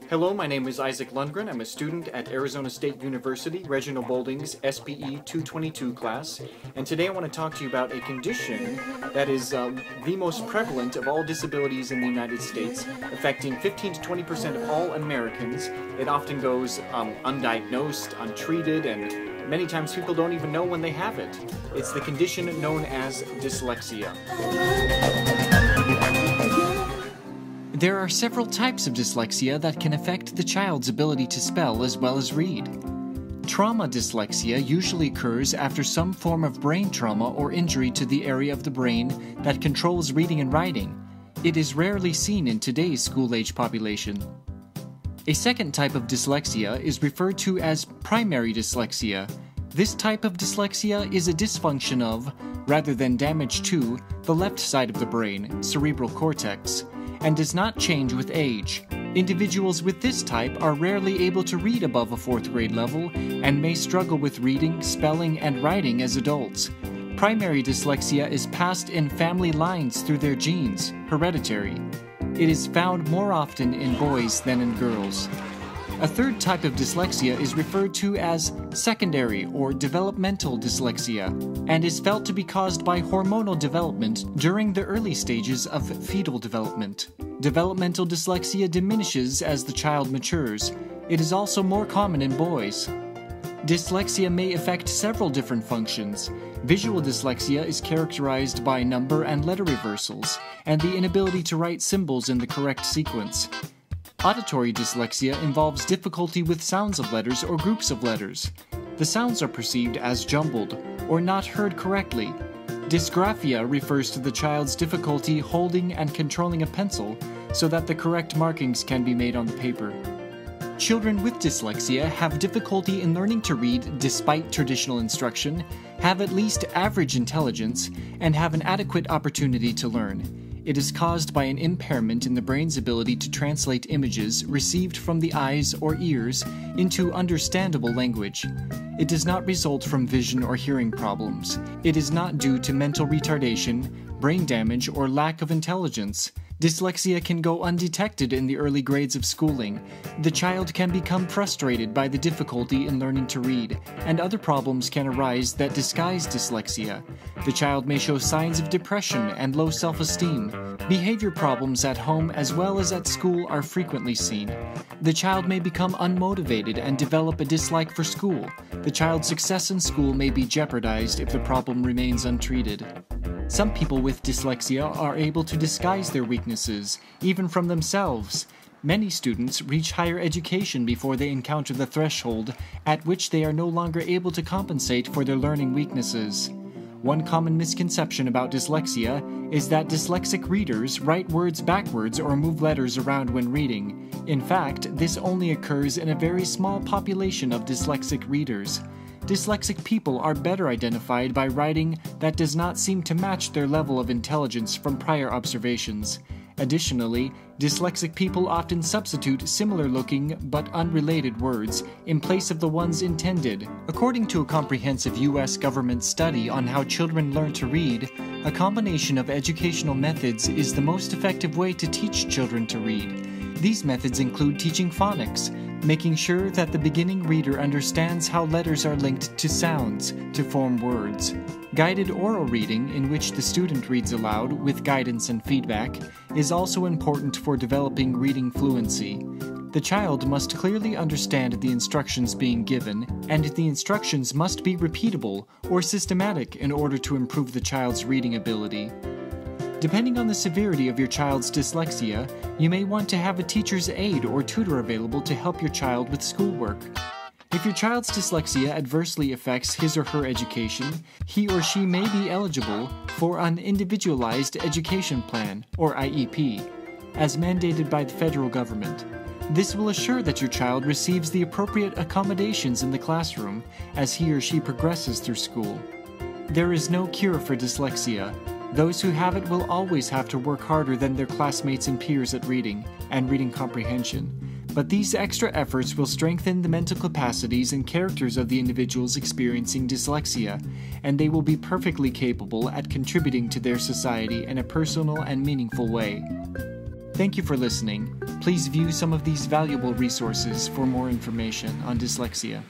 Hello, my name is Isaac Lundgren. I'm a student at Arizona State University, Reginald Bolding's SPE 222 class, and today I want to talk to you about a condition that is the most prevalent of all disabilities in the United States, affecting 15 to 20% of all Americans. It often goes undiagnosed, untreated, and many times people don't even know when they have it. It's the condition known as dyslexia. There are several types of dyslexia that can affect the child's ability to spell as well as read. Trauma dyslexia usually occurs after some form of brain trauma or injury to the area of the brain that controls reading and writing. It is rarely seen in today's school-age population. A second type of dyslexia is referred to as primary dyslexia. This type of dyslexia is a dysfunction of, rather than damage to, the left side of the brain, cerebral cortex, and does not change with age. Individuals with this type are rarely able to read above a 4th grade level and may struggle with reading, spelling, and writing as adults. Primary dyslexia is passed in family lines through their genes, hereditary. It is found more often in boys than in girls. A third type of dyslexia is referred to as secondary or developmental dyslexia and is felt to be caused by hormonal development during the early stages of fetal development. Developmental dyslexia diminishes as the child matures. It is also more common in boys. Dyslexia may affect several different functions. Visual dyslexia is characterized by number and letter reversals and the inability to write symbols in the correct sequence. Auditory dyslexia involves difficulty with sounds of letters or groups of letters. The sounds are perceived as jumbled or not heard correctly. Dysgraphia refers to the child's difficulty holding and controlling a pencil so that the correct markings can be made on the paper. Children with dyslexia have difficulty in learning to read despite traditional instruction, have at least average intelligence, and have an adequate opportunity to learn. It is caused by an impairment in the brain's ability to translate images received from the eyes or ears into understandable language. It does not result from vision or hearing problems. It is not due to mental retardation, brain damage, or lack of intelligence. Dyslexia can go undetected in the early grades of schooling. The child can become frustrated by the difficulty in learning to read, and other problems can arise that disguise dyslexia. The child may show signs of depression and low self-esteem. Behavior problems at home as well as at school are frequently seen. The child may become unmotivated and develop a dislike for school. The child's success in school may be jeopardized if the problem remains untreated. Some people with dyslexia are able to disguise their weaknesses, even from themselves. Many students reach higher education before they encounter the threshold at which they are no longer able to compensate for their learning weaknesses. One common misconception about dyslexia is that dyslexic readers write words backwards or move letters around when reading. In fact, this only occurs in a very small population of dyslexic readers. Dyslexic people are better identified by writing that does not seem to match their level of intelligence from prior observations. Additionally, dyslexic people often substitute similar-looking but unrelated words in place of the ones intended. According to a comprehensive U.S. government study on how children learn to read, a combination of educational methods is the most effective way to teach children to read. These methods include teaching phonics, making sure that the beginning reader understands how letters are linked to sounds to form words. Guided oral reading, in which the student reads aloud with guidance and feedback, is also important for developing reading fluency. The child must clearly understand the instructions being given, and the instructions must be repeatable or systematic in order to improve the child's reading ability. Depending on the severity of your child's dyslexia, you may want to have a teacher's aide or tutor available to help your child with schoolwork. If your child's dyslexia adversely affects his or her education, he or she may be eligible for an Individualized Education Plan, or IEP, as mandated by the federal government. This will assure that your child receives the appropriate accommodations in the classroom as he or she progresses through school. There is no cure for dyslexia. Those who have it will always have to work harder than their classmates and peers at reading and reading comprehension. But these extra efforts will strengthen the mental capacities and characters of the individuals experiencing dyslexia, and they will be perfectly capable at contributing to their society in a personal and meaningful way. Thank you for listening. Please view some of these valuable resources for more information on dyslexia.